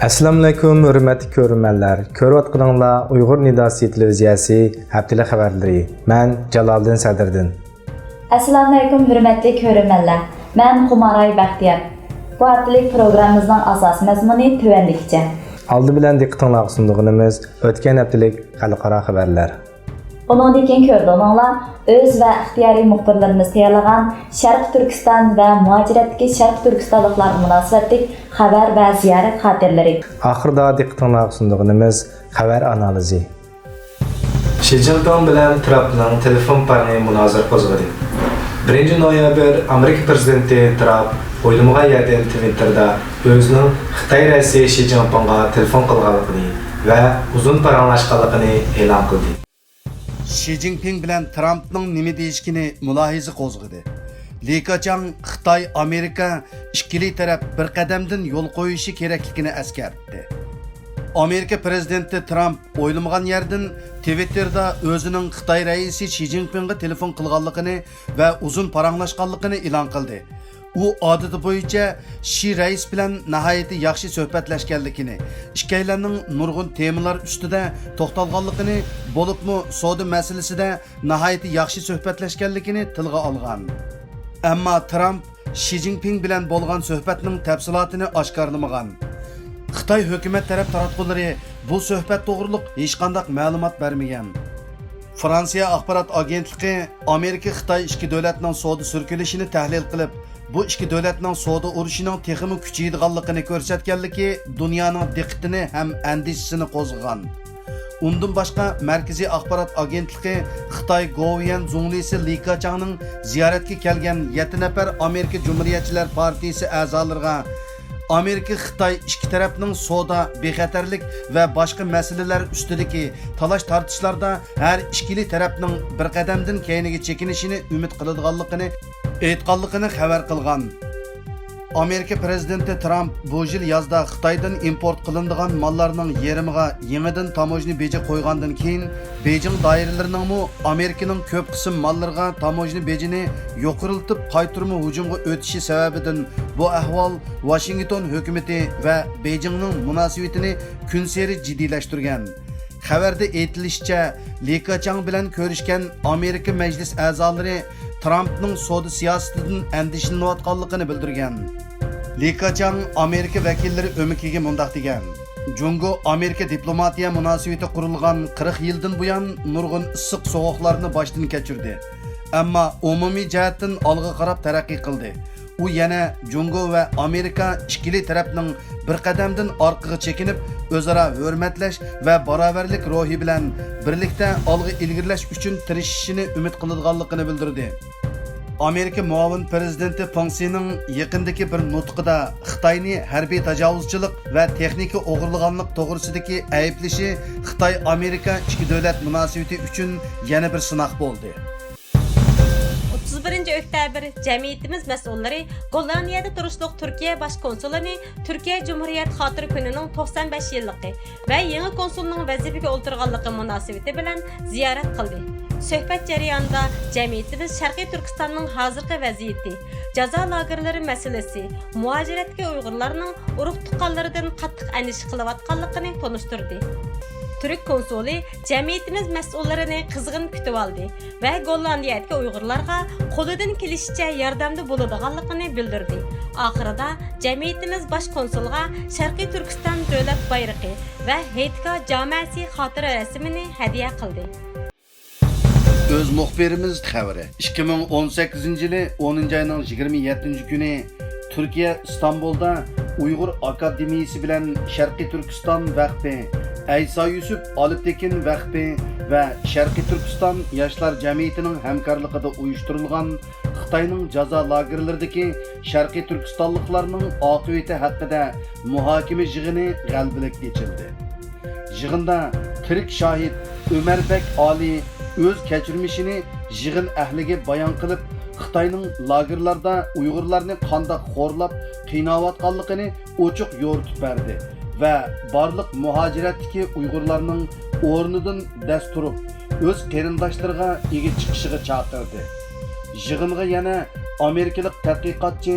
Assalamu alaykum, hörmətli görürmənlər. Görüyotqanlar Uyğur Nidası televiziyası həftəlik xəbərləri. Mən Cəlaldin Sədirdin. Assalamu alaykum, hörmətli görürmənlər. Mən Xumaray Bəxtiyar. Bu həftəlik proqramımızın əsas məzmunu tövəndikcə. Aldı bilən diqqətinizə sundığımız ötən həftəlik xalqara xəbərlər. Ondan keyin gördüğünüzlər öz və ixtiyari müxbirlərimiz tayarlagan Şərq Türkistan və mühacirətdəki Şərq Türkistanlıqlar münasibətlik xəbər və ziyarət xatirləri. Axırda diqqətinizə sundığımız xəbər analizi. Xi Jinping bilan Trump'ның telefon parni münazir qo'zg'adi. 1 noyabr Amerika prezidenti Trump o'ylamagan yerdan Twitterda o'zining Xitoy raisi Xi Jinpingga telefon qilganligini va uzun paranglashganligini e'lon qildi. Xi Jinping bilan Trump'ның nima deyishini mulohiza qo'zg'adi. Likachang Xitoy Amerika ikkili taraf bir qadamdan yo'l qo'yishi kerakligini eskartdi. Amerika prezidenti Trump o'ylamagan yerdan Twitterda o'zining Xitoy raisi Xi Jinpingga telefon qilganligini va uzun paranglashganligini e'lon qildi. U odati bo'yicha Xi rais bilan nihoyatda yaxshi suhbatlashganligini, ikkilarning nurg'un temalar ustida to'xtalganligini, bo'libmi savdo masalasida nihoyatda yaxshi suhbatlashganligini tilga olgan. Ammo Trump Xi Jinping bilan bo'lgan suhbatning tafsilotini oshkorlamagan. Xitoy hukumat taraf taratqullari bu suhbat to'g'riliq hech qanday ma'lumot bermagan. Fransiya axborot agentligi Amerika Xitoy ikki davlatning savdo sirkilishini tahlil qilib, bu ikki davlatning savdo urushining texmi kuchaydiganligini ko'rsatganligi dunyoning diqqatini ham andishasini qo'zg'agan. Undan boshqa Markaziy axborot agentligi Xitoy Govian zunglisi Li Kachangning ziyoratga kelgan 7 nafar Amerika Cumhuriyetçiler Partiyasi a'zolariga Amerika Xitoy ikki tarafning savdo, bexatarlik va boshqa masalalar ustidagi talash tortishlarda har ikkili tarafning bir qadamdan keyiniga chekinishini umid qiladiganligini aytganligini xabar qilgan. Amerika prezidenti Trump bu yil yozda Xitoydan import qilinadigan mallarning yarimiga yangidan tamojni beji qo'ygandan keyin Beijing doiralarining Amerikaning ko'p qism mallariga tamojni bejini yo'qiriltib qaytarma hujumga o'tishi sababidan bu ahvol Washington hukumati va Beijingning munosabatini kun sari jiddiylashtirgan. Xabarda aytilishicha, Li Kachang bilan ko'rishgan Amerika majlis a'zolari Trump'ның savdo siyosatidan andishlanayotganligini bildirgan. Li Kachang Amerika vakillari o'mikiga mundaq degan: Jungo Amerika diplomatiya munosabati qurilgan 40 yildan buyon nurg'un issiq sovuqlarni boshdan kechirdi. Ammo umumiy jihatdan olg'a qarab taraqqiy qildi. U yana Jungo va Amerika ikkili tarafning bir qadamdan orqaga chekinib, o'zaro hurmatlash va barobarlik ruhi bilan birlikda olg'a ilgirlash uchun tirishishini umid qiladiganligini bildirdi. Amerika muavin prezidenti Pensining yaqindagi bir nutqida Xitoyni harbiy tajovuzchilik va texnika o'g'irlaganlik to'g'risidagi ayblashi Xitoy Amerika ikki davlat munosabati uchun yana bir sinoq bo'ldi. 31 oktyabr jamiyatimiz mas'ullari Gollandiyada turishliq Turkiya bosh konsulini Turkiya Cumhuriyet xotira kunining 95 yilligi va yangi konsulning vazifaga o'tirganligi munosabati bilan ziyorat qildi. Suhbat jarayonida jamiyatimiz Sharqiy Turkistonning hozirgi vaziyati, jazo lagerlari masalasi, muhojiratga Uyg'urlarning urug' tuqqanlaridan qattiq andish qilayotganligini tanishtirdi. Türk konsuli jamiyatimiz mas'ullarini qizg'in kutib oldi va Gollandiyadagi Uyg'urlarga qo'lidan kelishicha yordamda bo'ladiganligini bildirdi. Oxirida jamiyatimiz bosh konsulga Sharqiy Turkiston davlat bayrog'i va Heytka jamoasi xotira rasmini hadya qildi. Öz muxbirimiz xabari 2018-yili 10-oyning 27-kuni Turkiya İstanbulda Uyg'ur akademiyasi bilan Sharqiy Turkiston vaqfi, Aysa Yusuf Aliptekin vaqfi va Sharqiy Turkiston yoshlar jamiyatining hamkorligida uyushtirilgan Xitoyning jazo lagerlaridagi Sharqiy Turkistonliklarning oqibati haqida muhokama yig'ini g'albilik kechildi. Yig'inda tirik shohid Ömerbek Ali o'z kechirmishini yig'in ahliga bayon qilib, Xitoyning lagerlarda Uyg'urlarni qanday xo'rlab qiynayotganligini ochiq yo'ritib berdi va barliq muhojiratdagi Uyg'urlarning o'rnidan dasturib o'z qarindoshlariga ega chiqishiga chaqirdi. Yig'inga yana Amerikalik tadqiqotchi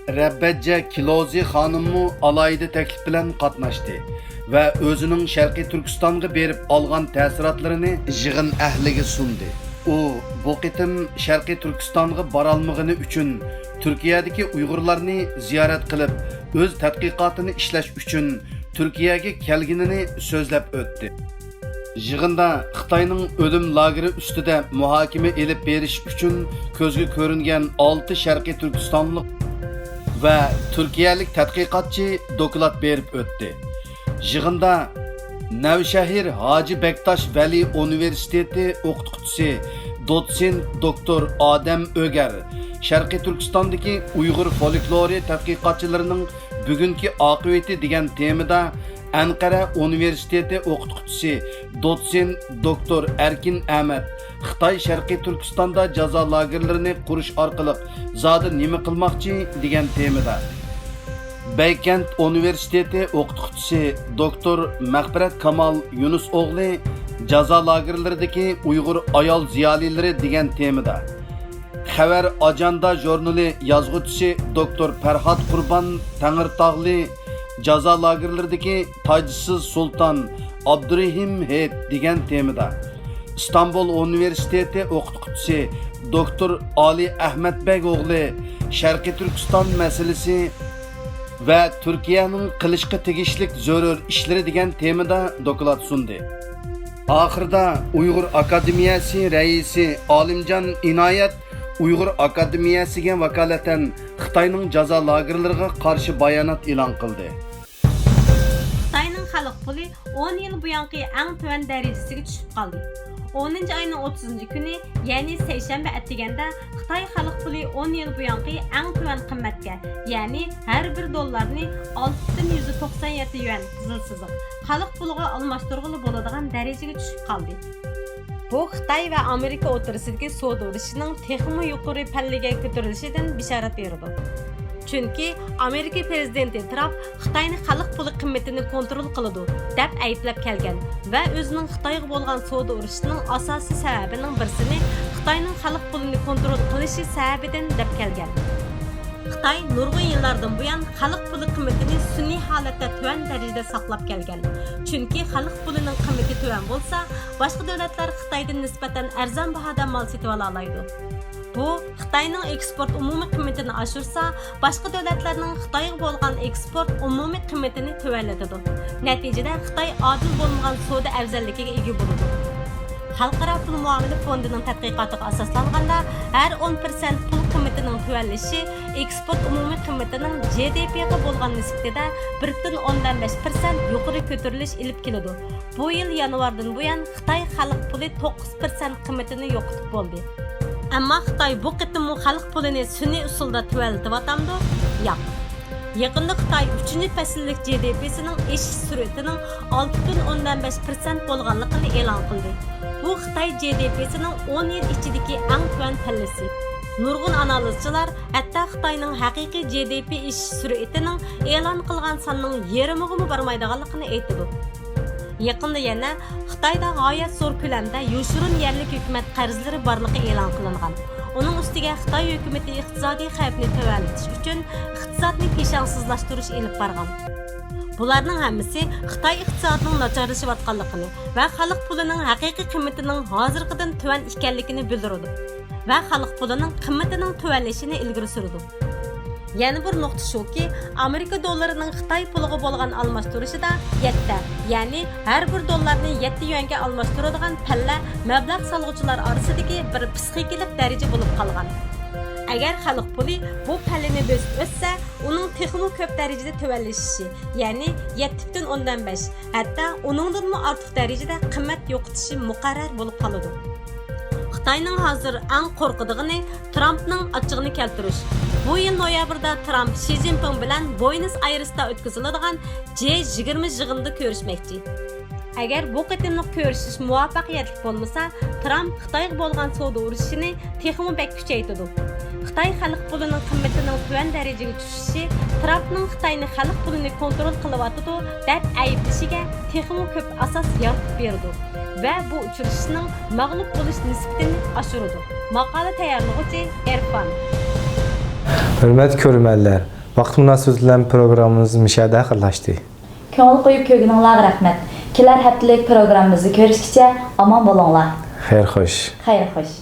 Rabbetce Kilozi xonimmi alayda taklif bilan qatnashdi va o'zining Sharqiy Turkistonga berib olgan ta'sirotlarini yig'in ahliga sundi. U bu qitim Sharqiy Turkistonga borolmagani uchun Turkiyadagi Uyg'urlarni ziyorat qilib, o'z tadqiqotini ishlash uchun Turkiyaga kelganini so'zlab o'tdi. Yig'inda Xitoyning o'lim lageri ustida muhokama elib berish uchun ko'zga ko'ringan 6 Sharqiy Turkistonlik va turkiyalik tadqiqotchi doklad berib o'tdi. Yig'inda Navshahir Hoji Bektash Vali Universiteti o'qituvchisi dotsent doktor Odam O'gar Sharqiy Turkistondagi Uyg'ur folklori tadqiqotchilarining bugungi oqibati degan temada Anqara Universiteti o'qituvchisi dotsent doktor Erkin Ahmad Xitoy Sharqiy Turkistonda jazo lagerlarini qurish orqali zodi nima qilmoqchi degan temada Beykent Universiteti o'qituvchisi doktor Maqbarat Kamal Yunus o'g'li jazo lagerlaridagi Uyg'ur ayol ziyolilari degan temada Xabar Ajanda jurnali yozuvchisi doktor Farhod Qurbon Tangirtog'li jazo lagerlaridagi Tojsiz Sultan Abdurahim Hed degan temada İstanbul Universiteti o'qituvchisi doktor Ali Ahmedbek o'g'li Sharqiy Turkiston masalasi va Turkiyaning qilishga tegishlik zarur ishlari degan temada doklad sundi. Oxirida Uyg'ur Akademiyasi raisi Olimjon Inoyat Uyg'ur Akademiyasiga vakolatan Xitoyning jazo lagerlariga qarshi bayonot e'lon qildi. Xitoyning xalq puli 10 yil buyangi eng tuvan darajasiga tushib qoldi. 10 ayning 30 kuni, ya'ni seshanba atiganda Xitoy xalq puli 10 yil buyangi eng tuvan qimmatga, ya'ni har bir dollarni 6.197 yuan qizil siziq xalq puliga almashtirg'ili bo'ladigan darajaga tushib qoldi. Bu Xitoy va Amerika o'rtasidagi savdo urushining texmi yuqori pallaga ko'tarilishidan bishorat berdi. Chunki Amerika prezidenti Trump Xitoyning xalq puli qimmatini kontrol qiladi deb ayblab kelgan va o'zining Xitoyga bo'lgan savdo urushining asosiy sababining birisini Xitoyning xalq pulini kontrol qilishi sababidan deb kelgan. Xitoy nurg'un yillardan buyon xalq puli qimmatini sun'iy holatda tuvan darajada saqlab kelgan. Chunki xalq pulining qimmati tuvan bo'lsa, boshqa davlatlar Xitoydan nisbatan arzon bahoda mal sotib ola oladi. Bu Xitoyning eksport umumiy qimmatini oshirsa, boshqa davlatlarning Xitoyga bo'lgan eksport umumiy qimmatini tuvanlatadi. Natijada Xitoy odil bo'lmagan savdo afzalligiga ega bo'ladi. Xalqaro pul muomala fondining tadqiqotiga asoslanganda, har 10% pul qimmatining tuvanlishi eksport umumiy qimmatining GDPga bo'lgan nisbatida 1.15% yuqori ko'tarilish ilib keladi. Bu yil yanvardan buyon Xitoy xalq puli 9% qimmatini yo'qotib bo'ldi. Ammo Xitoy bu qitim xalq pulini sun'iy usulda tuvallatib yo'q. Yaqinda Xitoy 3-fasllik GDP'sining o'sish sur'atining 6.15% bo'lganligini e'lon qildi. Bu Xitoy GDP'sining 10 yil ichidagi eng tuvan pallasi. Nurg'un analizchilar hatto Xitoyning haqiqiy GDP o'sish sur'atining e'lon qilgan sonning yarmiga bormaydiganligini aytdi. Yaqinda yana Xitoyda g'oyat zo'r ko'lamda yoshirin yerlik hukumat qarzlari borligi e'lon qilingan. Uning ustiga Xitoy hukumati iqtisodiy xavfni tuvanlatish uchun iqtisodni peshangsizlashtirish elib borgan. Bularning hammasi Xitoy iqtisodining nacharlashayotganligini va xalq pulining haqiqiy qimmatining hozirgidan tuvan ekanligini bildiradi va xalq pulining qimmatining tuvanlashini ilgari suradi. Yana bir nuqta shuki, Amerika dollarining Xitoy puliga bo'lgan almashtirishida 7, ya'ni har bir dollarni 7 yuanga almashtiradigan palla mablag' solg'uvchilar orasidagi bir psixikalik daraja bo'lib qolgan. Agar xalq puli bu pallani bosib o'tsa, uning texmi ko'p darajada tuvanlashishi, ya'ni 7.15, hatto uningdan ortiq darajada qimmat yo'qotishi muqarrar bo'lib qoladi. Xitoyning hozir eng qo'rqadigani Trumpning ochig'ini keltirish. Bu yil noyabrda Trump Xi Jinping bilan Buenos Airesda o'tkaziladigan G20 yig'inida ko'rishmoqchi. Agar bu qitimliq ko'rishish muvaffaqiyatli bo'lmasa, Trump Xitoyga bo'lgan savdo urushini texmi bek kuchaytirdi. Xitoy xalq pulining qimmatining tuvan darajaga tushishi Trumpning Xitoyni xalq pulini kontrol qilyotidi deb ayblashiga texmi ko'p asos yaratib berdi va bu uchrashishning mag'lub bo'lish nisbatini oshirdi. Maqola tayyorlovchi Erfan. Hürmet görürmenler, vaqt münasebeti bilan programmamiz mishada axirlashdi. Ko'ngil qo'yib ko'rganinglarga rahmat. Kelar haftalik programmamizni ko'rishgacha omon bo'linglar. Xayr xo'sh. Xayr xo'sh.